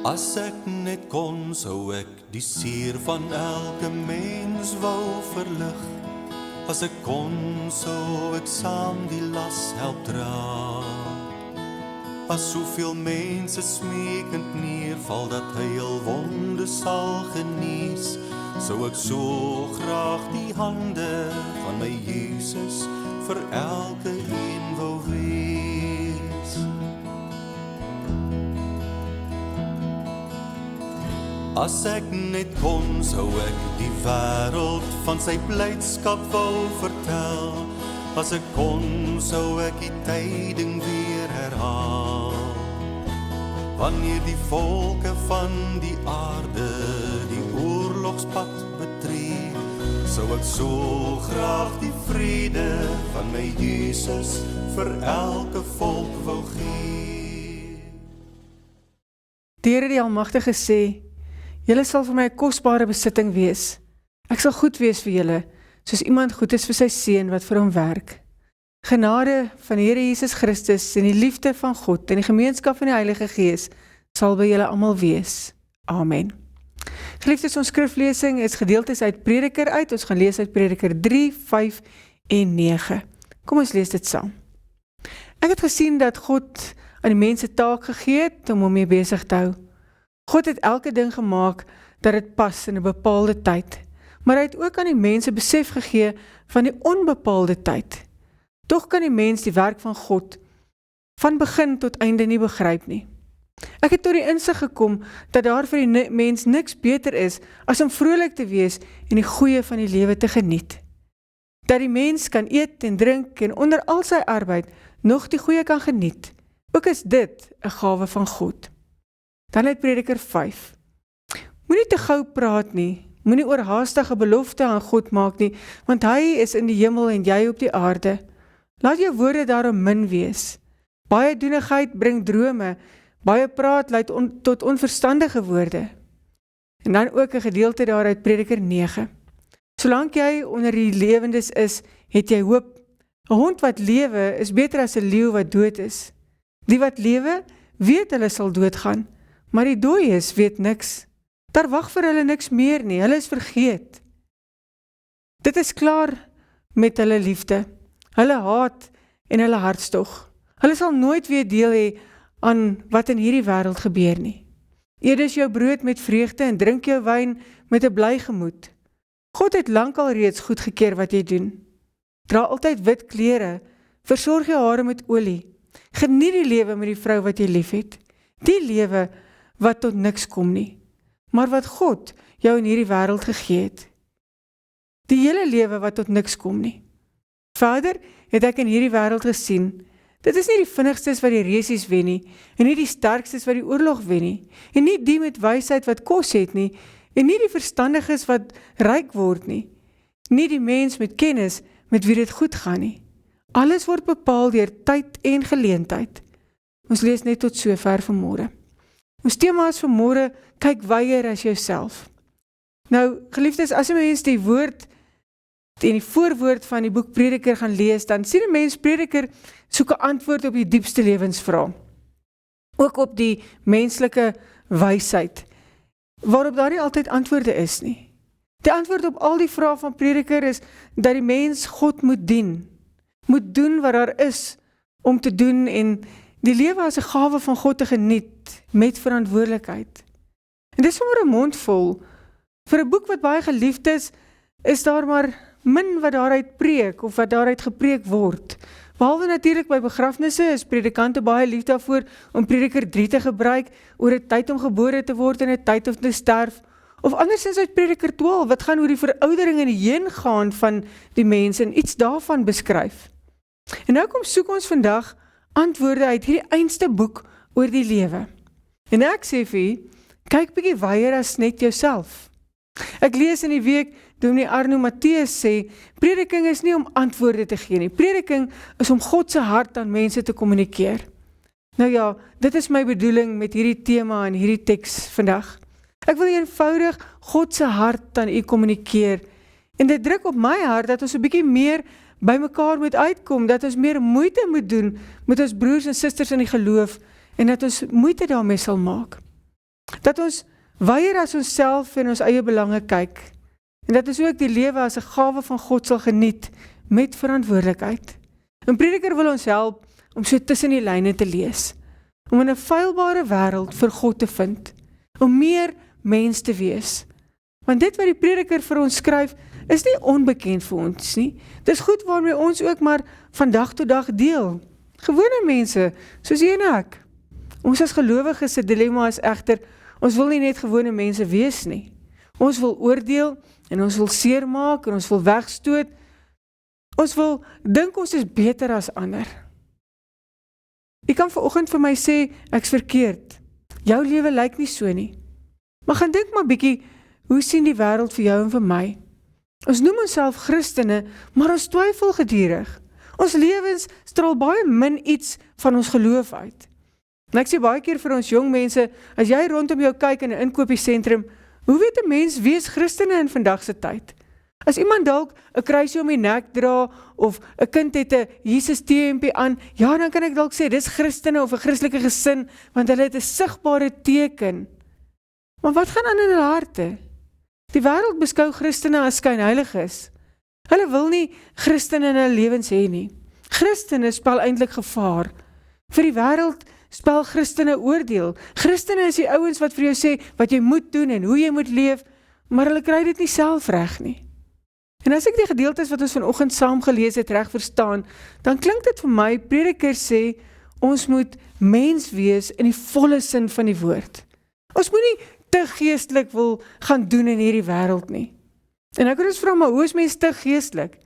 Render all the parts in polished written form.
As ek net kon, sou ek die seer van elke mens wou verlig. As ek kon, sou ek saam die las help dra. As soveel mense smeekend neerval, dat hy al wonde sal genees, sou ek so graag die hande van my Jesus vir elke een wou wees. As ek net kon, sou ek die wêreld van sy blydskap wou vertel. As ek kon, sou ek die tyding weer herhaal. Wanneer die volke van die aarde die oorlogspad betree, sou ek so graag die vrede van my Jesus vir elke volk wou gee. Die Here die Almagtige sê, julle sal vir my 'n kosbare besitting wees. Ek sal goed wees vir julle, soos iemand goed is vir sy seun wat vir hom werk. Genade van die Here Jesus Christus en die liefde van God en die gemeenskap van die Heilige Gees sal by julle almal wees. Amen. Geliefdes, ons skriflesing is gedeeltes uit Prediker uit. Ons gaan lees uit Prediker 3, 5 en 9. Kom ons lees dit saam. Ek het gesien dat God aan die mense taak gegee het om hom mee besig te hou. God het elke ding gemaak dat dit pas in 'n bepaalde tyd, maar hy het ook aan die mense besef gegee van die onbepaalde tyd. Tog kan die mens die werk van God van begin tot einde nie begryp nie. Ek het tot die insig gekom dat daar vir die mens niks beter is as om vrolik te wees en die goeie van die lewe te geniet. Dat die mens kan eet en drink en onder al sy arbeid nog die goeie kan geniet. Ook is dit 'n gawe van God. Dan uit Prediker 5. Moenie te gou praat nie, moenie oorhaastige belofte aan God maak nie, want hy is in die hemel en jy op die aarde. Laat jou woorde daarom min wees. Baie doenigheid bring drome, baie praat lei tot onverstandige woorde. En dan ook 'n gedeelte daaruit Prediker 9. Solank jy onder die lewendes is, het jy hoop. 'n Hond wat lewe is beter as 'n leeu wat dood is. Die wat lewe, weet hulle sal doodgaan, maar die dooies weet niks. Daar wag vir hulle niks meer nie, hulle is vergeet. Dit is klaar met hulle liefde, hulle haat en hulle hartstog. Hulle sal nooit weer deel hê aan wat in hierdie wêreld gebeur nie. Eet dus jou brood met vreugde en drink jou wyn met 'n bly gemoed. God het lankal reeds goedgekeur wat jy doen. Dra altyd wit klere, versorg jou hare met olie. Geniet die lewe met die vrou wat jy liefhet. Die lewe wat tot niks kom nie, maar wat God jou in hierdie wêreld gegee het. Die hele lewe wat tot niks kom nie. Vader, het ek in hierdie wêreld gesien, dit is nie die vinnigstes wat die resies wen nie, en nie die sterkstes wat die oorlog wen nie, en nie die met wysheid wat kos het nie, en nie die verstandiges wat ryk word nie, nie die mens met kennis met wie dit goed gaan nie. Alles word bepaal deur tyd en geleentheid. Ons lees net tot sover vanmôre. Ons tema is vanmôre, kyk wyer as jouself. Nou, geliefdes, as 'n mens die woord en die voorwoord van die boek Prediker gaan lees, dan sien 'n mens Prediker soek 'n antwoord op die diepste lewensvrae. Ook op die menslike wysheid, waarop daar nie altyd antwoorde is nie. Die antwoord op al die vrae van Prediker is dat die mens God moet dien, moet doen wat daar is om te doen en die lewe as 'n gawe van God te geniet met verantwoordelikheid. En dis sommer 'n mond vol. Vir 'n boek wat baie geliefd is daar maar min wat daaruit preek of wat daaruit gepreek word. Behalwe natuurlik by begrafnisse is predikante baie lief daarvoor om Prediker 3 te gebruik oor 'n tyd om gebore te word en 'n tyd om te sterf. Of andersins uit Prediker 12 wat gaan oor die veroudering en die heengaan van die mense en iets daarvan beskryf. En nou kom soek ons vandag antwoorde uit hierdie einste boek oor die lewe. En ek sê vir u, kyk bietjie wyer as net jouself. Ek lees in die week, Dominee Arno Mattheus sê, prediking is nie om antwoorde te gee nie. Prediking is om God se hart aan mense te kommunikeer. Nou ja, dit is my bedoeling met hierdie tema en hierdie teks vandag. Ek wil eenvoudig God se hart aan u kommunikeer. En dit druk op my hart dat ons 'n bietjie meer by mekaar moet uitkom, dat ons meer moeite moet doen met ons broers en susters in die geloof en dat ons moeite daarmee sal maak. Dat ons weier as onsself en ons eie belange kyk, en dat ons ook die lewe as 'n gawe van God sal geniet, met verantwoordelikheid. 'n Prediker wil ons help om so tussen die lyne te lees, om in 'n feilbare wêreld vir God te vind, om meer mens te wees. Want dit wat die prediker vir ons skryf, is nie onbekend vir ons nie. Dis goed waarmee ons ook maar van dag tot dag deel. Gewone mense, soos jy en ek. Ons as gelowiges se dilemma is egter, ons wil nie net gewone mense wees nie. Ons wil oordeel, en ons wil seermaak, en ons wil wegstoot. Ons wil dink ons is beter as ander. Jy kan vanoggend vir my sê, ek's verkeerd. Jou lewe lyk nie so nie. Maar gaan dink maar bietjie, hoe sien die wêreld vir jou en vir my? Ons noem onsself Christene, maar ons twyfel gedurig. Ons lewens straal baie min iets van ons geloof uit. En ek sê baie keer vir ons jong mense, as jy rondom jou kyk in 'n inkopiesentrum, hoe weet 'n mens wie is Christene in vandag se tyd? As iemand dalk 'n kruisie om die nek dra, of 'n kind het 'n Jesus T-hempie aan, ja, dan kan ek dalk sê, dis Christene of 'n Christelike gesin, want hulle het 'n sigbare teken. Maar wat gaan aan in hulle harte? Die wêreld beskou Christene as skynheiliges. Hulle wil nie Christene in hulle lewens hê nie. Christene spel eintlik gevaar. Vir die wêreld spel Christene oordeel. Christene is die ouens wat vir jou sê wat jy moet doen en hoe jy moet leef, maar hulle kry dit nie self reg nie. En as ek die gedeeltes wat ons vanoggend saam gelees het reg verstaan, dan klink dit vir my, Prediker sê, ons moet mens wees in die volle sin van die woord. Ons moet nie te geestelik wil gaan doen in hierdie wêreld nie. En ek wil ons vra, maar hoe is mens te geestelik?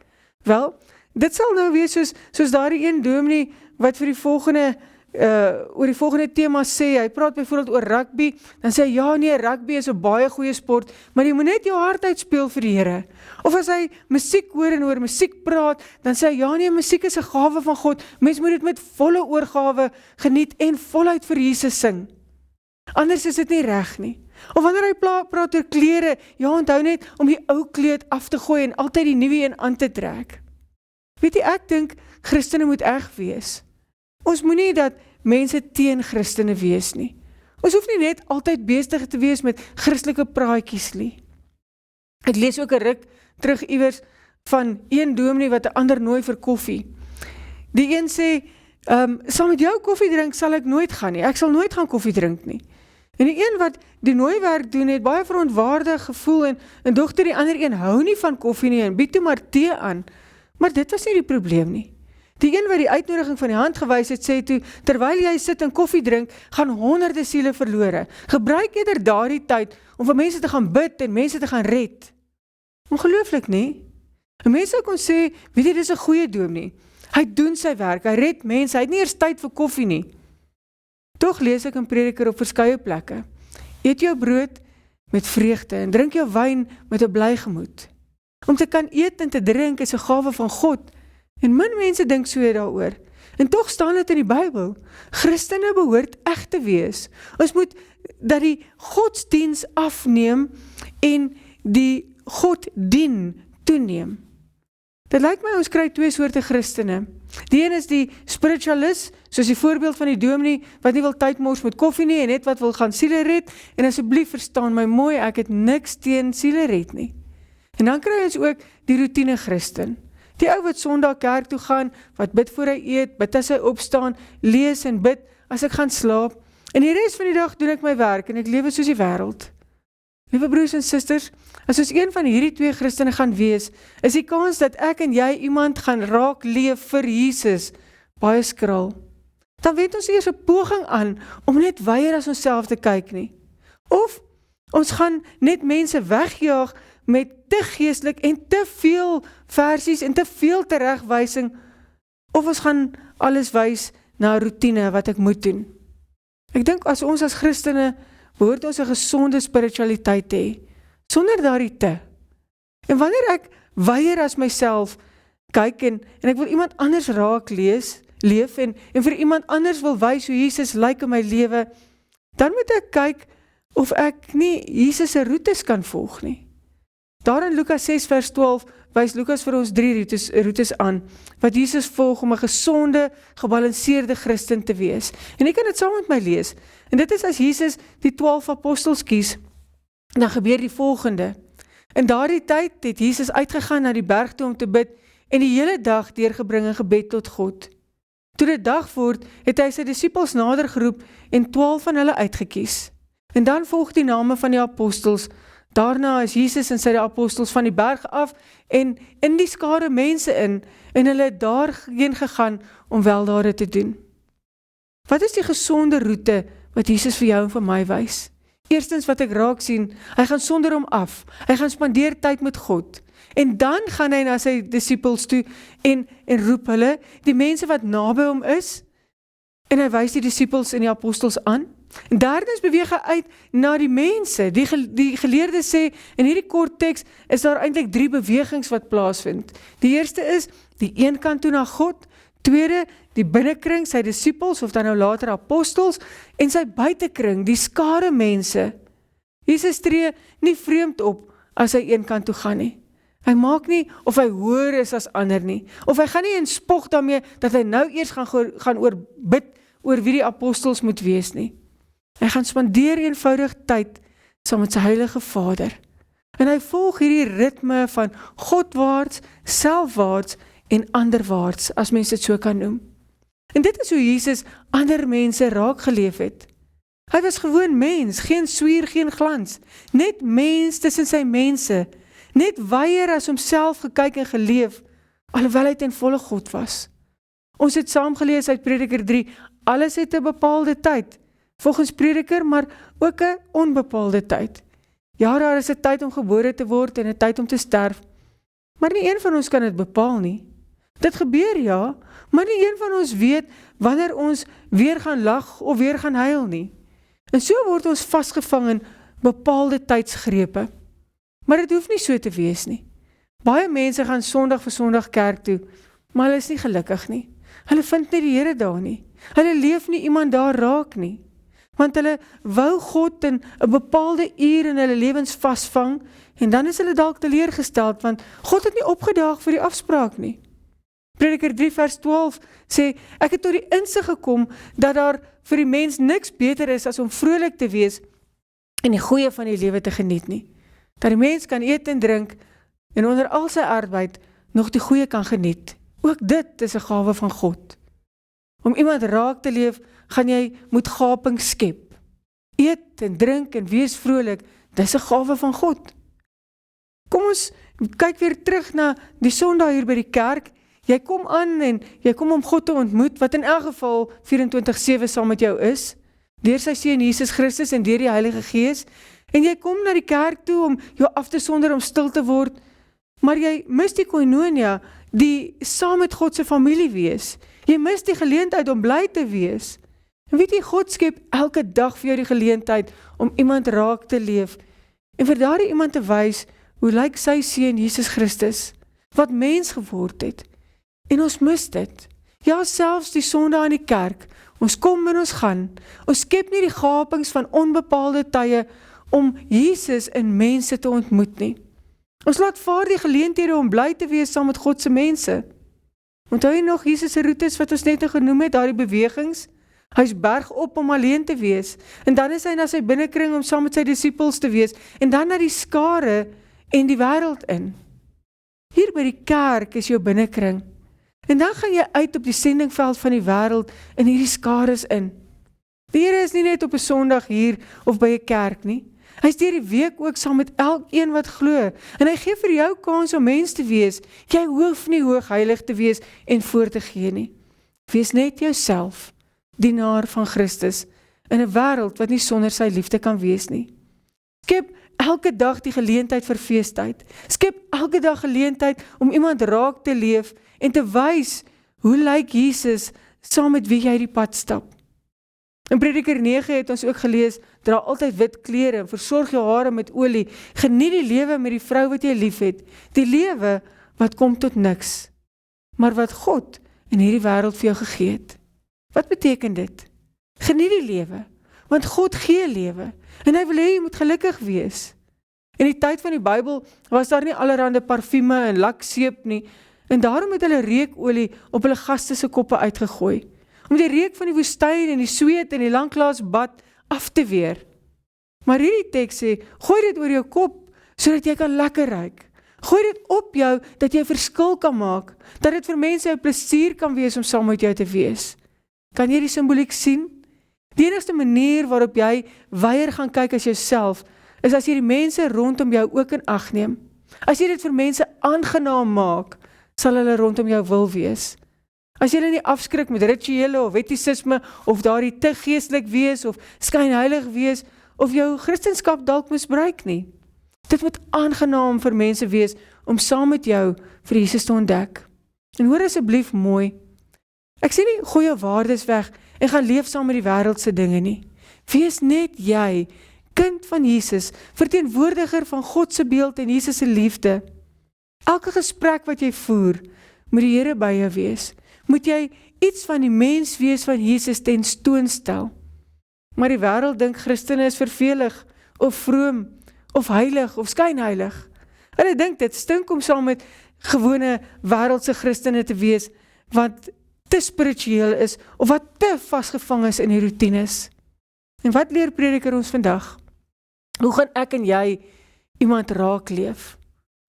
Wel, dit sal nou wees soos daardie een dominee wat vir die volgende oor die volgende tema sê, hy praat byvoorbeeld oor rugby, dan sê hy, ja nee, rugby is 'n baie goeie sport, maar jy moet net jou hart uitspeel vir die Here. Of as hy musiek hoor en oor musiek praat, dan sê hy, ja nee, musiek is 'n gawe van God, mens moet dit met volle oorgawe geniet en voluit vir Jesus sing. Anders is dit nie reg nie. Of wanneer hy praat oor klere, ja onthou net om die ou kleed af te gooi en altyd die nuwe een aan te trek. Weet jy, ek dink Christene moet eg wees. Ons moet nie dat mense teen Christene wees nie. Ons hoef nie net altyd besig te wees met Christelike praatjies nie. Ek lees ook 'n ruk terug iewers van een dominee wat 'n ander nooi vir koffie. Die een sê, saam met jou koffie drink sal ek nooit gaan nie. Ek sal nooit gaan koffie drink nie. En die een wat die nooiwerk doen het baie verontwaardig gevoel en dogter die ander een hou nie van koffie nie en bied toe maar tee aan. Maar dit was nie die probleem nie. Die een wat die uitnodiging van die hand gewys het, sê toe, terwyl jy sit en koffie drink, gaan honderde siele verlore. Gebruik eerder daardie tyd om vir mense te gaan bid en mense te gaan red. Ongelooflik nie? En mense kon sê, weet jy, dis 'n goeie dominee. Hy doen sy werk, hy red mense, hy het nie eers tyd vir koffie nie. Tog lees ek in Prediker op verskeie plekke. Eet jou brood met vreugde en drink jou wyn met 'n bly gemoed. Om te kan eet en te drink is 'n gawe van God. En min mense dink so daaroor. En tog staan dit in die Bybel. Christene behoort eg te wees. Ons moet dat die godsdiens afneem en die God dien toeneem. Dit lyk my ons kry twee soorte Christene. Die een is die spiritualis, soos die voorbeeld van die dominee wat nie wil tyd mors met koffie nie en net wat wil gaan siele red. En asseblief verstaan my mooi, ek het niks teen siele red nie. En dan kry ons ook die routine Christen. Die ou wat Sondag kerk toe gaan, wat bid voor hy eet, bid as hy opstaan, lees en bid as ek gaan slaap. En die res van die dag doen ek my werk en ek lewe soos die wêreld. Liewe broers en susters, as ons een van hierdie twee Christene gaan wees, is die kans dat ek en jy iemand gaan raak leef vir Jesus baie skraal. Dan wend ons eers 'n poging aan om net weier as onsself te kyk nie. Of ons gaan net mense wegjaag met te geestelik en te veel versies en te veel teregwysing, of ons gaan alles wys na routine wat ek moet doen. Ek dink as ons as Christene behoort ons 'n gesonde spiritualiteit te hê, sonder daardie te. En wanneer ek weier as myself kyk en ek wil iemand anders raak leef en vir iemand anders wil wys hoe Jesus lyk in my lewe, dan moet ek kyk of ek nie Jesus se roetes kan volg nie. Daar in Lukas 6 vers 12 wys Lukas vir ons 3 roetes aan, wat Jesus volg om 'n gesonde, gebalanseerde Christen te wees. En ek kan dit saam met my lees. En dit is as Jesus die 12 apostels kies, dan gebeur die volgende. In daardie tyd het Jesus uitgegaan na die berg toe om te bid, en die hele dag deurgebring in gebed tot God. Toe dit dag word, het hy sy disippels nader geroep en 12 van hulle uitgekies. En dan volg die name van die apostels. Daarna is Jesus en sy apostels van die berg af en in die skare mense in, en hulle het daarheen gegaan om weldade te doen. Wat is die gesonde roete wat Jesus vir jou en vir my wys? Eerstens wat ek raak sien, hy gaan sonder hom af. Hy gaan spandeer tyd met God. En dan gaan hy na sy disippels toe en roep hulle, die mense wat naby hom is, en hy wys die disippels en die apostels aan. En derdens beweeg hy uit na die mense. Die geleerdes sê, in hierdie kort teks is daar eintlik 3 bewegings wat plaasvind. Die eerste is, die een kant toe na God, tweede, die binnekring, sy disippels, of dan nou later apostels, en sy buitekring, die skare mense. Jesus tree nie vreemd op as hy een kant toe gaan nie. Hy maak nie of hy hoër is as ander nie, of hy gaan nie in spog daarmee dat hy nou eers gaan bid oor wie die apostels moet wees nie. Hy gaan spandeer eenvoudig tyd saam met sy heilige Vader. En hy volg hierdie ritme van Godwaarts, selfwaarts en anderwaarts, as mens dit so kan noem. En dit is hoe Jesus ander mense raak geleef het. Hy was gewoon mens, geen swier, geen glans, net mens tussen sy mense, net weier as homself gekyk en geleef, alhoewel hy ten volle God was. Ons het saam gelees uit Prediker 3, alles het 'n bepaalde tyd, volgens Prediker, maar ook 'n onbepaalde tyd. Ja, daar is 'n tyd om gebore te word en 'n tyd om te sterf, maar nie een van ons kan dit bepaal nie. Dit gebeur ja, maar nie een van ons weet wanneer ons weer gaan lag of weer gaan huil nie. En so word ons vasgevang in bepaalde tydsgrepe. Maar dit hoef nie so te wees nie. Baie mense gaan Sondag vir Sondag kerk toe, maar hulle is nie gelukkig nie. Hulle vind nie die Here daar nie. Hulle leef nie iemand daar raak nie. Want hulle wou God in 'n bepaalde uur in hulle lewens vasvang, en dan is hulle dalk teleurgesteld, want God het nie opgedaag vir die afspraak nie. Prediker 3 vers 12 sê, ek het tot die insig gekom, dat daar vir die mens niks beter is as om vrolik te wees, en die goeie van die lewe te geniet nie. Dat die mens kan eet en drink, en onder al sy arbeid, nog die goeie kan geniet. Ook dit is 'n gawe van God. Om iemand raak te leef, gaan jy moet gaping skep. Eet en drink en wees vrolik, dis 'n gawe van God. Kom ons kyk weer terug na die Sondag hier by die kerk. Jy kom aan en jy kom om God te ontmoet, wat in elk geval 24/7 saam met jou is, deur sy Seun Jesus Christus en deur die Heilige Gees, en jy kom na die kerk toe om jou af te sonder om stil te word, maar jy mis die koinonia, die saam met God se familie wees. Jy mis die geleentheid om bly te wees. En weet jy, God skep elke dag vir jou die geleentheid om iemand raak te leef, en vir daardie iemand te wys, hoe lyk sy Seun Jesus Christus, wat mens geword het. En ons mis dit. Ja, selfs die Sondag in die kerk, ons kom en ons gaan, ons skep nie die gapings van onbepaalde tye om Jesus in mense te ontmoet nie. Ons laat vaar die geleenthede om bly te wees saam met God se mense. Onthou jy nog Jesus se roetes wat ons net genoem het, daardie bewegings? Hy is berg op om alleen te wees, en dan is hy na sy binnekring om saam met sy disippels te wees, en dan na die skare en die wêreld in. Hier by die kerk is jou binnekring, en dan gaan jy uit op die sendingveld van die wêreld in hierdie skares in. Die Here is nie net op 'n Sondag hier of by 'n kerk nie. Hy is deur die week ook saam met elkeen wat glo, en hy gee vir jou kans om mens te wees. Jy hoef nie hoog heilig te wees en voor te gee nie. Wees net jouself, dienaar van Christus, in 'n wêreld wat nie sonder sy liefde kan wees nie. Skep elke dag die geleentheid vir feestyd. Skep elke dag geleentheid om iemand raak te leef en te wys hoe lyk Jesus saam met wie jy die pad stap. In Prediker 9 het ons ook gelees, dra altyd wit klere en versorg jou hare met olie. Geniet die lewe met die vrou wat jy lief het. Die lewe wat kom tot niks, maar wat God in hierdie wêreld vir jou gegee het. Wat beteken dit? Geniet die lewe, want God gee lewe, en hy wil hê jy moet gelukkig wees. In die tyd van die Bybel was daar nie allerhande parfume en lakseep nie, en daarom het hulle reukolie op hulle gaste se koppe uitgegooi, om die reuk van die woestyn en die sweet en die langklaas bad af te weer. Maar hierdie teks sê, gooi dit oor jou kop, sodat jy kan lekker ruik. Gooi dit op jou, dat jy verskil kan maak, dat dit vir mense 'n plesier kan wees om saam met jou te wees. Kan jy die simboliek sien? Die enigste manier waarop jy weier gaan kyk as jouself, is as jy die mense rondom jou ook in ag neem. As jy dit vir mense aangenaam maak, sal hulle rondom jou wil wees. As jy nie afskrik met rituele of wettisisme, of daardie te geestelik wees, of skynheilig wees, of jou Christenskap dalk misbruik nie. Dit moet aangenaam vir mense wees, om saam met jou vir Jesus te ontdek. En hoor asseblief mooi, ek sê nie, gooi jou waardes weg, en gaan leef saam met die wêreldse dinge nie. Wees net jy, kind van Jesus, verteenwoordiger van God se beeld en Jesus se liefde. Elke gesprek wat jy voer, moet die Here by jou wees. Moet jy iets van die mens wees van Jesus tentoonstel. Maar die wêreld dink Christene is vervelig, of vroom, of heilig, of skynheilig. Hulle dink dit stink om saam met gewone wêreldse Christene te wees, wat te spiritueel is, of wat te vasgevang is in die routines. En wat leer prediker ons vandag? Hoe gaan ek en jy iemand raak leef?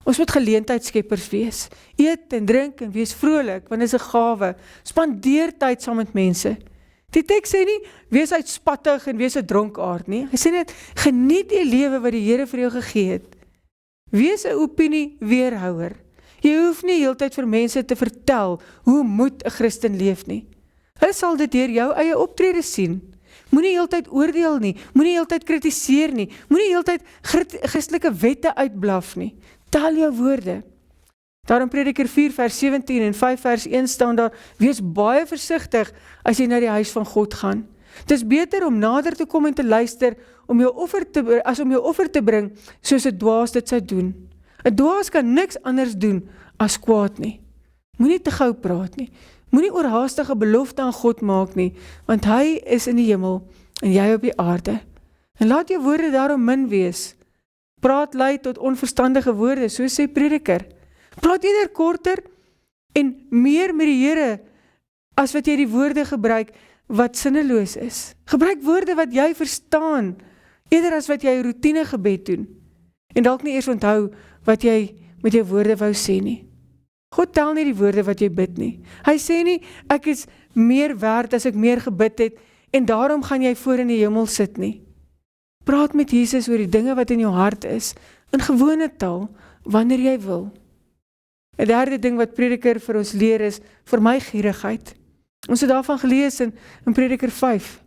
Ons moet geleentheidskeppers wees. Eet en drink en wees vrolik, want dit is 'n gawe. Spandeer tyd saam met mense. Die teks sê nie, wees uitspattig en wees 'n dronkaard nie. Hy sê net, geniet die lewe wat die Here vir jou gegee het. Wees 'n opinie weerhouer. Jy hoef nie heeltyd vir mense te vertel, hoe moet 'n Christen leef nie. Hulle sal dit deur jou eie optrede sien. Moenie heeltyd oordeel nie, moenie heeltyd kritiseer nie, moenie heeltyd Christelike wette uitblaf nie. Tel jou woorde. Daar in Prediker 4 vers 17 en 5 vers 1 staan daar, wees baie versigtig as jy na die huis van God gaan. Het is beter om nader te kom en te luister, as om jou offer te bring, soos 'n dwaas dit sou doen. 'n Dwaas kan niks anders doen as kwaad nie. Moenie te gou praat nie. Moenie oorhaastige belofte aan God maak nie, want hy is in die hemel en jy op die aarde. En laat jou woorde daarom min wees. Praat lui tot onverstandige woorde, so sê Prediker. Praat eerder korter en meer met die Here, as wat jy die woorde gebruik wat sinneloos is. Gebruik woorde wat jy verstaan, eerder as wat jy routine gebed doen. En dalk nie eers onthou wat jy met jou woorde wou sê nie. God tel nie die woorde wat jy bid nie. Hy sê nie, ek is meer werd as ek meer gebid het, en daarom gaan jy voor in die hemel sit nie. Praat met Jesus oor die dinge wat in jou hart is, in gewone taal, wanneer jy wil. 'n derde ding wat Prediker vir ons leer is, vir my gierigheid. Ons het daarvan gelees in Prediker 5.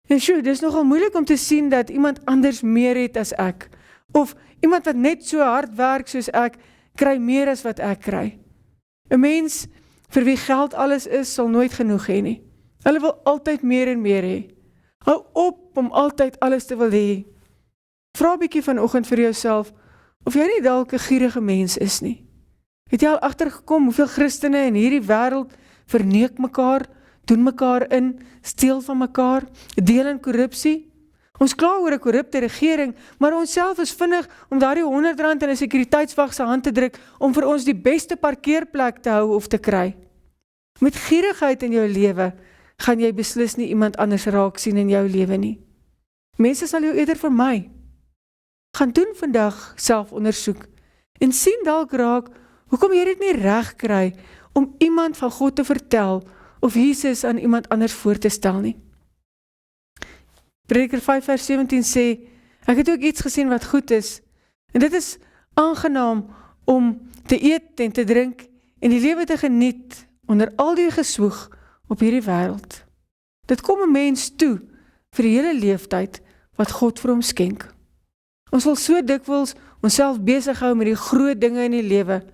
En dit is nogal moeilik om te sien dat iemand anders meer het as ek, of iemand wat net so hard werk soos ek, kry meer as wat ek kry. 'n Mens vir wie geld alles is, sal nooit genoeg hê nie. Hulle wil altyd meer en meer hê. Hou op om altyd alles te wil hê. Vra 'n bietjie vanoggend vir jouself, of jy nie dalk 'n gierige mens is nie. Het jy al agtergekom hoeveel Christene in hierdie wêreld verneek mekaar, doen mekaar in, steel van mekaar, deel in korrupsie? Ons kla oor 'n korrupte regering, maar ons self is vinnig om daardie R100 in 'n sekuriteitswag se hand te druk om vir ons die beste parkeerplek te hou of te kry. Met gierigheid in jou lewe gaan jy beslis nie iemand anders raak sien in jou lewe nie. Mense sal jou eerder vermy. Gaan doen vandag selfondersoek en sien dalk raak hoekom jy dit nie reg kry om iemand van God te vertel of Jesus aan iemand anders voor te stel nie. Prediker 5 vers 17 sê, ek het ook iets gesien wat goed is, en dit is aangenaam om te eet en te drink en die lewe te geniet onder al die geswoeg op hierdie wêreld. Dit kom 'n mens toe vir die hele leeftyd wat God vir hom skenk. Ons wil so dikwels onsself besig hou met die groot dinge in die lewe,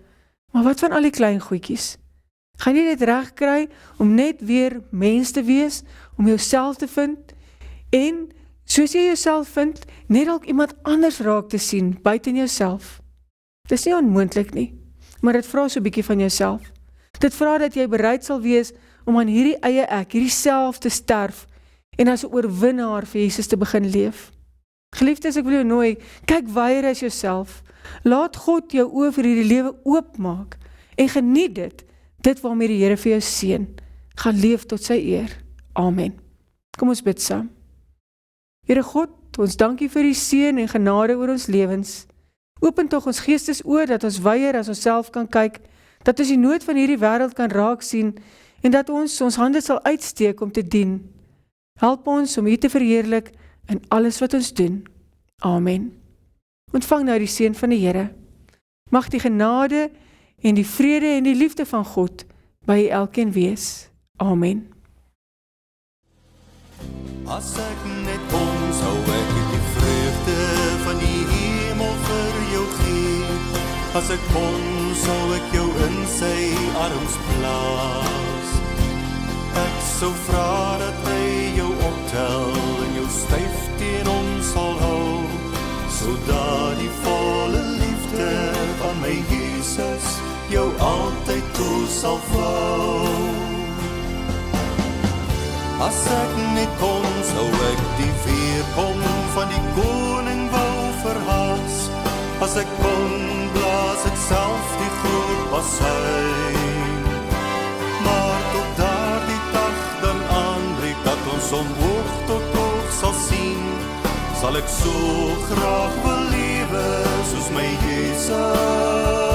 maar wat van al die klein goedjies? Gaan jy dit reg kry om net weer mens te wees, om jouself te vind, en soos jy jouself vind, net dalk iemand anders raak te sien buiten jouself? Dit is nie onmoontlik nie, maar dit vra so 'n bietjie van jouself. Dit vra dat jy bereid sal wees om aan hierdie eie ek, hierdie self te sterf, en as 'n oorwinnaar vir Jesus te begin leef. Geliefdes, ek wil jou nooi, kyk weier as jouself. Laat God jou oë vir hierdie lewe oopmaak en geniet dit waarmee die Here vir jou seën. Gaan leef tot sy eer. Amen. Kom ons bid saam. Here God, ons dankie vir die seën en genade oor ons lewens. Open tog ons geestesoë dat ons weier as ons self kan kyk, dat ons die nood van hierdie wêreld kan raak sien en dat ons hande sal uitsteek om te dien. Help ons om U te verheerlik in alles wat ons doen. Amen. Ontvang nou die seën van die Here. Mag die genade en die vrede en die liefde van God by elkeen wees. Amen. As ek net kon, sou ek die vreugde van die hemel vir jou gee. As ek kon, sou ek jou in sy arms plaas. Ek sou vra dat hy jou optel en jou styf teen ons sal hou, sodat die volle liefde van my Jesus jou altyd toe sal vou. As ek net kon, sou ek die weerkom van die koning wou verhaas. As ek kon, blaas ek self die groot bassuin. Maar tot daardie dag dan aanbreek, dat ons omhoog tot hoog sal sien, sal ek so graag wil lewe soos my Jesus.